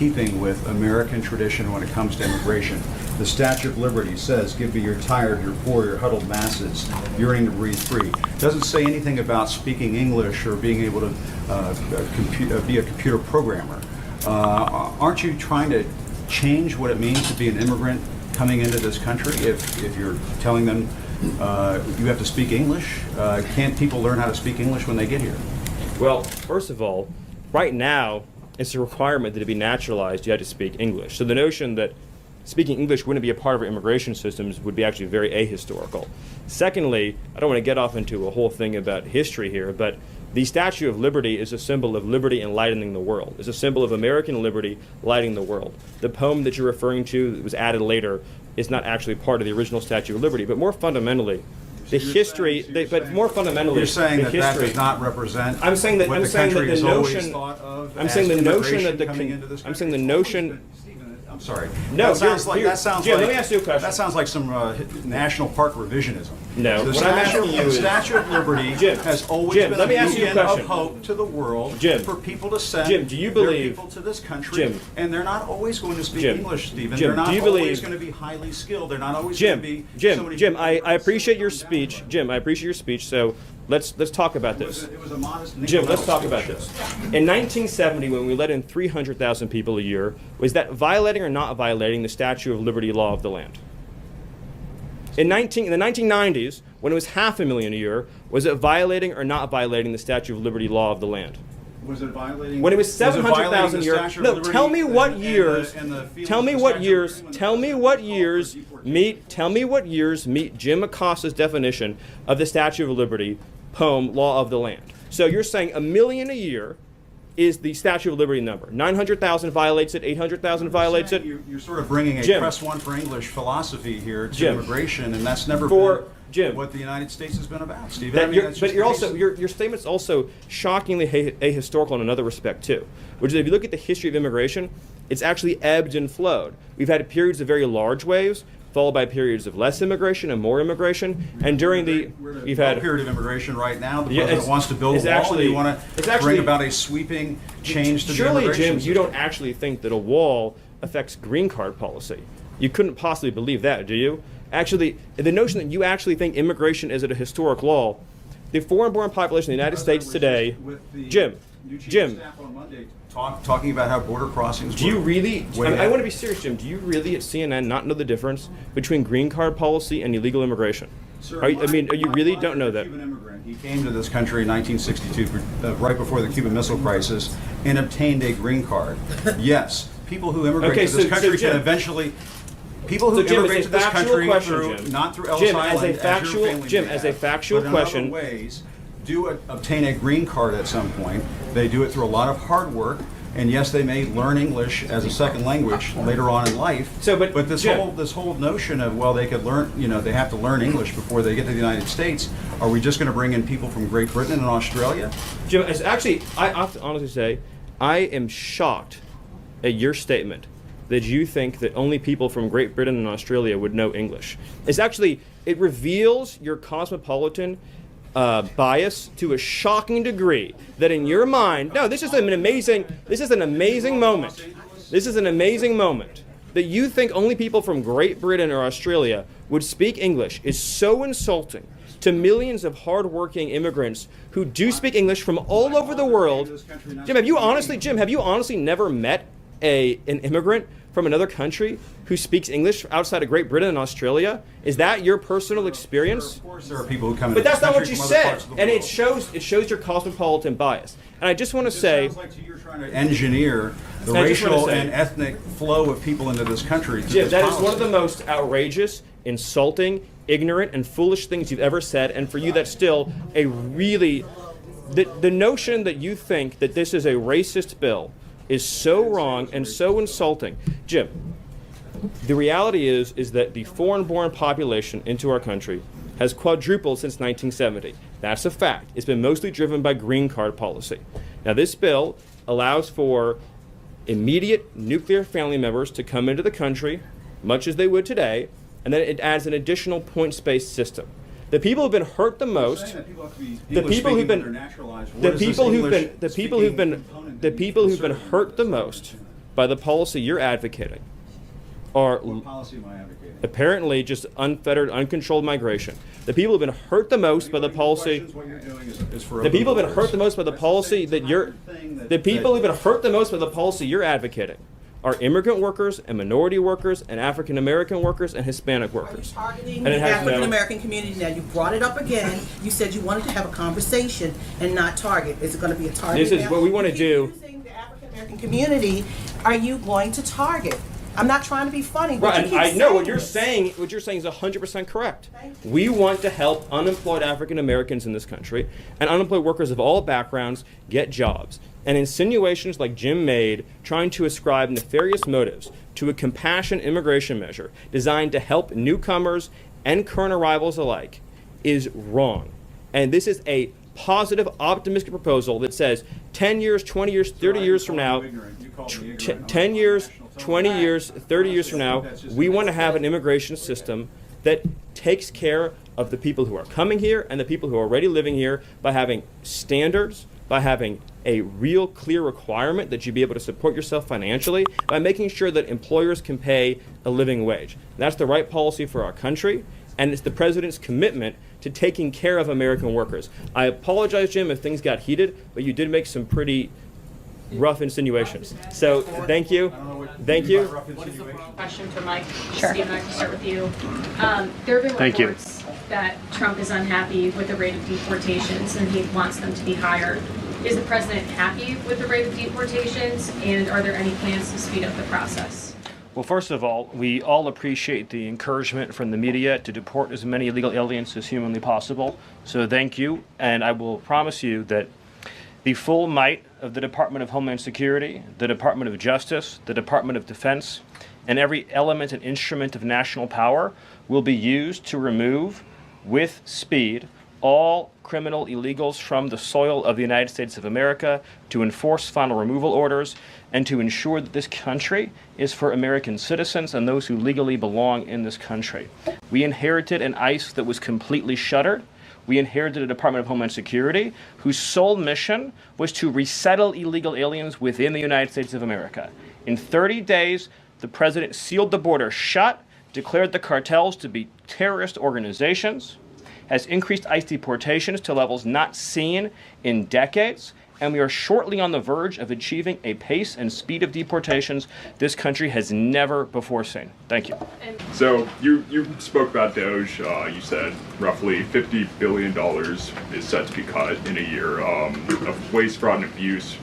keeping with American tradition when it comes to immigration. The Statue of Liberty says, "Give me your tired, your poor, your huddled masses, yearning to breathe free." It doesn't say anything about speaking English or being able to be a computer programmer. Aren't you trying to change what it means to be an immigrant coming into this country if you're telling them you have to speak English? Can't people learn how to speak English when they get here? Well, first of all, right now, it's a requirement that to be naturalized, you have to speak English. So the notion that speaking English wouldn't be a part of our immigration systems would be actually very ahistorical. Secondly, I don't want to get off into a whole thing about history here, but the Statue of Liberty is a symbol of liberty enlightening the world. It's a symbol of American liberty lighting the world. The poem that you're referring to that was added later is not actually part of the original Statue of Liberty, but more fundamentally, the history, but more fundamentally, you're saying the that history, that does not represent I'm saying that what I'm the saying that country the has always notion thought of I'm as saying the notion immigration that the coming into this I'm saying country? the notion I'm sorry. No, that sounds like Jim, let me ask you a question. That sounds like some national park revisionism. No, the what I'm asking you is Statue of Liberty Jim, has always Jim, been let me a ask you a beacon of question. hope to the world Jim, for people to send Jim, do you their believe people to this country, Jim, and they're not always going to speak Jim, English, Stephen. Jim, they're not do you always believe going to be highly skilled. They're not always going to be somebody Jim, I appreciate your speech. Jim, I appreciate your speech. So let's talk about this. It was a modest Jim, let's talk about this. In 1970, when we let in 300,000 people a year, was that violating or not violating the Statue of Liberty law of the land? In the 1990s, when it was 500,000 a year, was it violating or not violating the Statue of Liberty law of the land? Was it violating? When it was 700,000 a year. No, tell me what years. Tell me what years. Tell me what years meet. Tell me what years meet Jim Acosta's definition of the Statue of Liberty poem law of the land. So you're saying 1 million a year is the Statue of Liberty number. 900,000 violates it. 800,000 violates it. You're sort of bringing a Jim, press one for English philosophy here to Jim, immigration, and that's never for been Jim, what the United States has been about, Steve. But you're also your statement's also shockingly ahistorical in another respect too, which is if you look at the history of immigration, it's actually ebbed and flowed. We've had periods of very large waves, followed by periods of less immigration and more immigration, and during we've had a period of immigration right now. The Yeah, president wants to build a wall, actually, and you want to bring about a sweeping change to the surely, immigration Jim, system. you don't actually think that a wall affects green card policy. You couldn't possibly believe that, do you? Actually, the notion that you actually think immigration is at a historic law, the foreign-born population in the United States today, Jim, talking about how border crossings. Do you really? I want to be serious, Jim. Do you really at CNN not know the difference between green card policy and illegal immigration? Sir, Are you really don't know that? Cuban immigrant. He came to this country in 1962, right before the Cuban Missile Crisis, and obtained a green card. Yes, people who immigrate to this country can eventually. People who immigrate to this country not through Ellis Island, as a factual question, but in other ways, do obtain a green card at some point. They do it through a lot of hard work, and yes, they may learn English as a second language later on in life. But this whole notion of, well, they could learn, they have to learn English before they get to the United States. Are we just going to bring in people from Great Britain and Australia? Jim, actually, I have to honestly say, I am shocked at your statement that you think that only people from Great Britain and Australia would know English. It reveals your cosmopolitan bias to a shocking degree that in your mind, this is an amazing moment. This is an amazing moment that you think only people from Great Britain or Australia would speak English is so insulting to millions of hardworking immigrants who do speak English from all over the world. Jim, have you honestly never met an immigrant from another country who speaks English outside of Great Britain and Australia? Is that your personal experience? Of course, there are people who come. But that's not what you said, and it shows your cosmopolitan bias. And I just want to say, sounds like you're trying to engineer the racial and ethnic flow of people into this country. Jim, that is one of the most outrageous, insulting, ignorant, and foolish things you've ever said. And for you, that's still a really the notion that you think that this is a racist bill is so wrong and so insulting. Jim, the reality is that the foreign-born population into our country has quadrupled since 1970. That's a fact. It's been mostly driven by green card policy. Now, this bill allows for immediate nuclear family members to come into the country, much as they would today, and then it adds an additional points-based system. The people who've been hurt the most, the people who've been hurt the most by the policy you're advocating are What policy am I advocating? apparently just unfettered, uncontrolled migration. The people who've been hurt the most by the policy. What you're doing is for The people who've been open hurt the most by the doors. policy That's that the you're. same thing that- The people that- who've been hurt the most by the policy you're advocating are immigrant workers and minority workers and African American workers and Hispanic Are you workers. targeting And the it has African no. American community now? You brought it up again. You said you wanted to have a conversation and not target. Is it going to be a target? This is now? what we wanna You keep do. Using the African American community, are you going to target? I'm not trying to be funny, but Right, you and keep I know what saying you're this. saying. What you're saying is 100% correct. Thank you. We want to help unemployed African Americans in this country and unemployed workers of all backgrounds get jobs. And insinuations like Jim made, trying to ascribe nefarious motives to a compassionate immigration measure designed to help newcomers and current arrivals alike, is wrong. And this is a positive, optimistic proposal that says 10 years, 20 years, 30 years from now, 10 years, 20 years, 30 years from now, we want to have an immigration system that takes care of the people who are coming here and the people who are already living here by having standards, by having a real clear requirement that you be able to support yourself financially, by making sure that employers can pay a living wage. That's the right policy for our country, and it's the president's commitment to taking care of American workers. I apologize, Jim, if things got heated, but you did make some pretty rough insinuations. So thank you. Thank you. Question for Mike. Sure. Steve, I can start with you. There have been Thank you. reports that Trump is unhappy with the rate of deportations and he wants them to be higher. Is the president happy with the rate of deportations, and are there any plans to speed up the process? Well, first of all, we all appreciate the encouragement from the media to deport as many illegal aliens as humanly possible. So thank you, and I will promise you that the full might of the Department of Homeland Security, the Department of Justice, the Department of Defense, and every element and instrument of national power will be used to remove, with speed, all criminal illegals from the soil of the United States of America, to enforce final removal orders, and to ensure that this country is for American citizens and those who legally belong in this country. We inherited an ICE that was completely shuttered. We inherited a Department of Homeland Security whose sole mission was to resettle illegal aliens within the United States of America. In 30 days, the president sealed the border shut, declared the cartels to be terrorist organizations, has increased ICE deportations to levels not seen in decades, and we are shortly on the verge of achieving a pace and speed of deportations this country has never before seen. Thank you. So you spoke about Doge. You said roughly $50 billion is set to be cut in a year of waste, fraud, and abuse